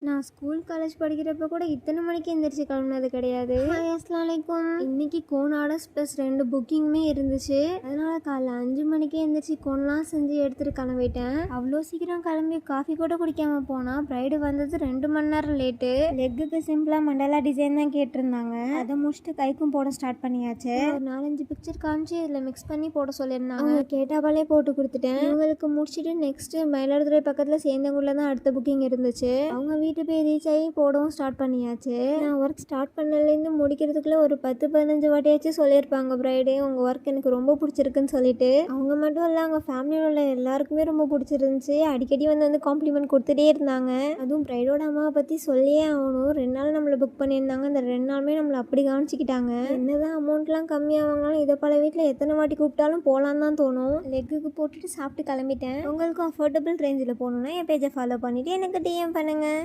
நான் school college படிக்கிறப்ப கூட இத்தனை மணிக்கு எந்திரிச்சு கிளம்புனது கிடையாது. ஹாய் அஸ்ஸலாமு அலைக்கும். இன்னைக்கு கோன் ஆர்டர்ஸ் ப்ளஸ் 2 புக்கிங்குமே இருந்துச்சு. அதனால காலைல 5 மணிக்கே எந்திரிச்சு கோன்லாம் செஞ்சு எடுத்துட்டு கிளம்பிட்டேன். அவ்வளோ சீக்கிரம் கிளம்பி காஃபி கூட குடிக்காம போனா பிரைடு வந்தது 2 மணி நேரம் லேட்டு. லெக்குக்கு சிம்பிளா மண்டலா டிசைன் தான் கேட்டிருந்தாங்க. அதை முடிச்சுட்டு கைக்கும் போட ஸ்டார்ட் பண்ணியாச்சு. ஒரு 4-5 பிக்சர் காமிச்சு இதில் மிக்ஸ் பண்ணி போட சொல்லியிருந்தாங்க. கேட்டாபாலே போட்டு கொடுத்துட்டேன். இவங்களுக்கு முடிச்சுட்டு நெக்ஸ்ட் மயிலாடுதுறை பக்கத்தில் சேந்தங்குள்ள தான் அடுத்த புக்கிங் இருந்துச்சு. அவங்க வீட்டு போய் ரீச் ஆகி போடவும் ஸ்டார்ட் பண்ணியாச்சு. நான் ஒர்க் ஸ்டார்ட் பண்ணலேருந்து முடிக்கிறதுக்குள்ள ஒரு 10-15 வாட்டியாச்சும் சொல்லியிருப்பாங்க பிரைடே உங்கள் ஒர்க் எனக்கு ரொம்ப பிடிச்சிருக்குன்னு சொல்லிட்டு. அவங்க மட்டும் இல்லை, அவங்க ஃபேமிலியில் உள்ள எல்லாருக்குமே ரொம்ப பிடிச்சிருந்துச்சு. அடிக்கடி வந்து காம்ப்ளிமெண்ட் கொடுத்துட்டே இருந்தாங்க. அதுவும் பிரைடோட அம்மாவை பற்றி சொல்லியே ஆகணும். 2 நாள் நம்மளை புக் பண்ணியிருந்தாங்க. அந்த 2 நாளுமே நம்மளை அப்படி கவனிச்சிக்கிட்டாங்க. என்னதான் அமௌண்ட்லாம் கம்மியாவாங்கனாலும் இதை பல வீட்டில் எத்தனை வாட்டி கூப்பிட்டாலும் போகலான்னு தான் தோணும். லெக்குக்கு போட்டுட்டு சாப்பிட்டு கிளம்பிட்டேன். உங்களுக்கு அஃபோர்டபுள் ரேஞ்சில் போகணுன்னா என் பேஜை ஃபாலோ பண்ணிவிட்டு எனக்கு டிஎம் பண்ணுங்கள்.